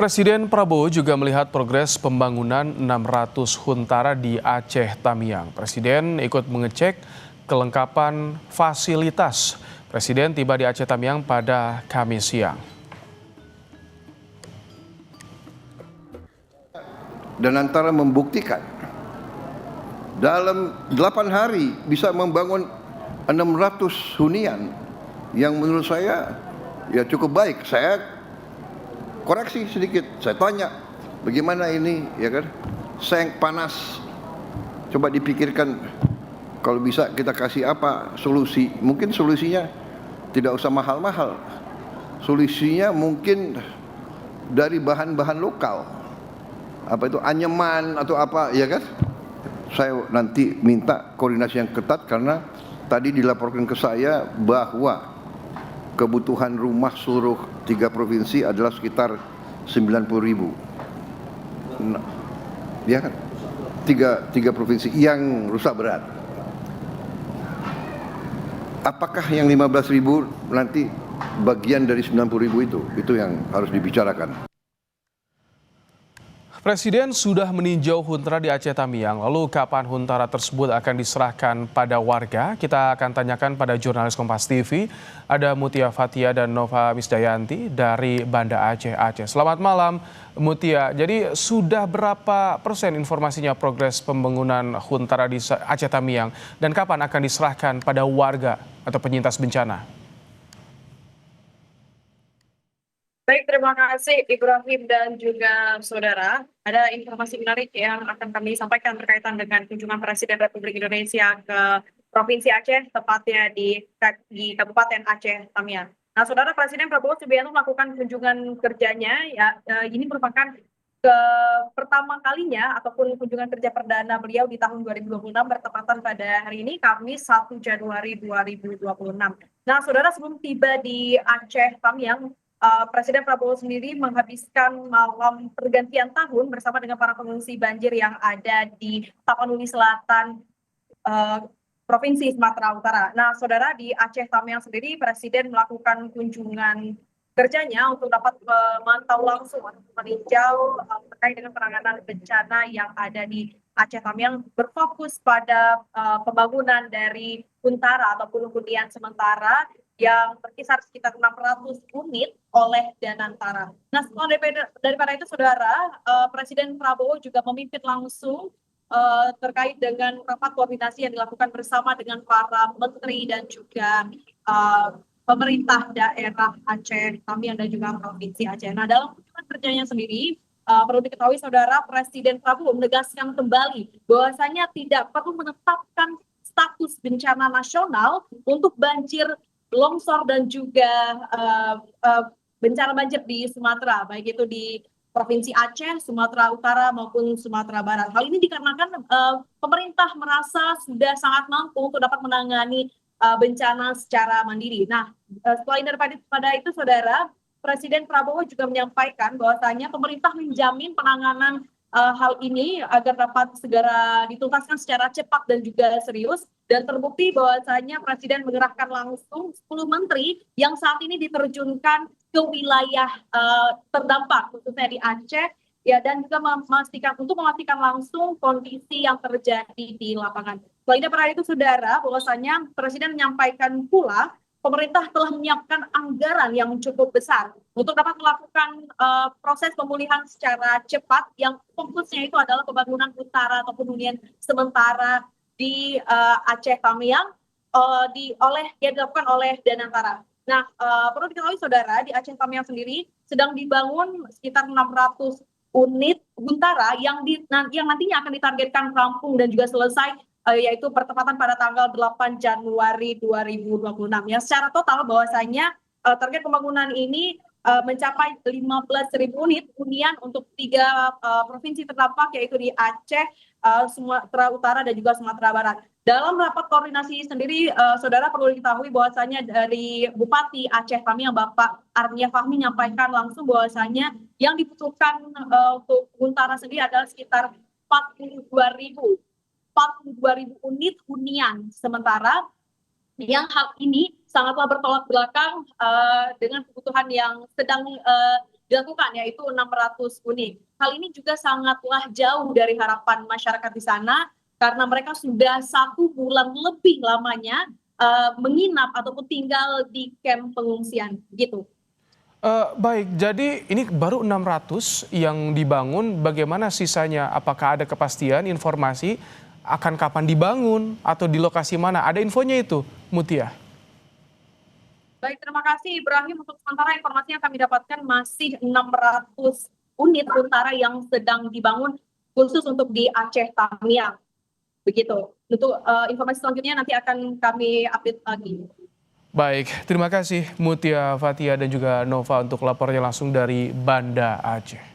Presiden Prabowo juga melihat progres pembangunan 600 huntara di Aceh Tamiang. Presiden ikut mengecek kelengkapan fasilitas. Presiden tiba di Aceh Tamiang pada Kamis siang. Dan antara membuktikan dalam 8 hari bisa membangun 600 hunian yang menurut saya ya cukup baik. Saya koreksi sedikit, saya tanya bagaimana ini ya kan, seng panas, coba dipikirkan kalau bisa kita kasih apa solusi. Mungkin solusinya tidak usah mahal-mahal, solusinya mungkin dari bahan-bahan lokal, apa itu anyaman atau apa ya kan. Saya nanti minta koordinasi yang ketat karena tadi dilaporkan ke saya bahwa kebutuhan rumah seluruh 3 provinsi adalah sekitar 90.000. Nah, ya kan? Tiga provinsi yang rusak berat. Apakah yang 15.000 nanti bagian dari 90.000 itu yang harus dibicarakan. Presiden sudah meninjau huntara di Aceh Tamiang. Lalu kapan huntara tersebut akan diserahkan pada warga? Kita akan tanyakan pada jurnalis Kompas TV. Ada Mutia Fathia dan Nova Misdayanti dari Banda Aceh. Selamat malam Mutia. Jadi sudah berapa persen informasinya progres pembangunan huntara di Aceh Tamiang? Dan kapan akan diserahkan pada warga atau penyintas bencana? Baik, terima kasih Ibrahim dan juga saudara. Ada informasi menarik yang akan kami sampaikan berkaitan dengan kunjungan Presiden Republik Indonesia ke Provinsi Aceh, tepatnya di Kabupaten Aceh Tamiang. Nah, saudara, Presiden Prabowo Subianto melakukan kunjungan kerjanya, ini merupakan pertama kalinya ataupun kunjungan kerja perdana beliau di tahun 2026 bertepatan pada hari ini, Kamis 1 Januari 2026. Nah, saudara, sebelum tiba di Aceh Tamiang, Presiden Prabowo sendiri menghabiskan malam pergantian tahun bersama dengan para pengungsi banjir yang ada di Tapanuli Selatan, Provinsi Sumatera Utara. Nah, saudara, di Aceh Tamiang sendiri Presiden melakukan kunjungan kerjanya untuk dapat memantau langsung atau meninjau terkait dengan penanganan bencana yang ada di Aceh Tamiang, berfokus pada pembangunan dari huntara ataupun hunian sementara yang berkisar sekitar 600 unit oleh Danantara. Nah, setelah daripada itu, saudara, Presiden Prabowo juga memimpin langsung terkait dengan rapat koordinasi yang dilakukan bersama dengan para menteri dan juga pemerintah daerah Aceh Tamiang dan juga Provinsi Aceh. Nah, dalam kunjungan kerjanya sendiri, perlu diketahui, saudara, Presiden Prabowo menegaskan kembali bahwasanya tidak perlu menetapkan status bencana nasional untuk banjir, longsor dan juga bencana banjir di Sumatera, baik itu di Provinsi Aceh, Sumatera Utara maupun Sumatera Barat. Hal ini dikarenakan pemerintah merasa sudah sangat mampu untuk dapat menangani bencana secara mandiri. Nah, selain daripada itu, saudara, Presiden Prabowo juga menyampaikan bahwasanya pemerintah menjamin penanganan hal ini agar dapat segera dituntaskan secara cepat dan juga serius, dan terbukti bahwasanya Presiden mengerahkan langsung 10 menteri yang saat ini diterjunkan ke wilayah terdampak khususnya di Aceh, ya, dan juga memastikan langsung kondisi yang terjadi di lapangan. Selain daripada itu, saudara, bahwasanya Presiden menyampaikan pula pemerintah telah menyiapkan anggaran yang cukup besar untuk dapat melakukan proses pemulihan secara cepat yang fokusnya itu adalah pembangunan utara ataupun hunian sementara di Aceh Tamiang yang dilakukan oleh Danantara. Nah, perlu diketahui, saudara, di Aceh Tamiang sendiri sedang dibangun sekitar 600 unit huntara yang nantinya akan ditargetkan rampung dan juga selesai, yaitu pertepatan pada tanggal 8 Januari 2026. Ya, secara total bahwasanya target pembangunan ini mencapai 15.000 unit hunian untuk 3 provinsi terdampak, yaitu di Aceh, Sumatera Utara dan juga Sumatera Barat. Dalam rapat koordinasi sendiri, saudara, perlu diketahui bahwasanya dari Bupati Aceh Tamiang, Bapak Arnia Fahmi, menyampaikan langsung bahwasanya yang dibutuhkan untuk huntara sendiri adalah sekitar 42.000 unit hunian sementara, yang hal ini sangatlah bertolak belakang dengan kebutuhan yang sedang dilakukan, yaitu 600 unit. Hal ini juga sangatlah jauh dari harapan masyarakat di sana, karena mereka sudah 1 bulan lebih lamanya menginap ataupun tinggal di kamp pengungsian gitu. Baik, jadi ini baru 600 yang dibangun, bagaimana sisanya? Apakah ada kepastian informasi akan kapan dibangun atau di lokasi mana? Ada infonya itu, Mutia? Baik, terima kasih Ibrahim. Untuk sementara informasi yang kami dapatkan masih 600 unit Huntara yang sedang dibangun khusus untuk di Aceh Tamiang. Begitu. Untuk informasi selanjutnya nanti akan kami update lagi. Baik, terima kasih Mutia Fatia dan juga Nova untuk lapornya langsung dari Banda Aceh.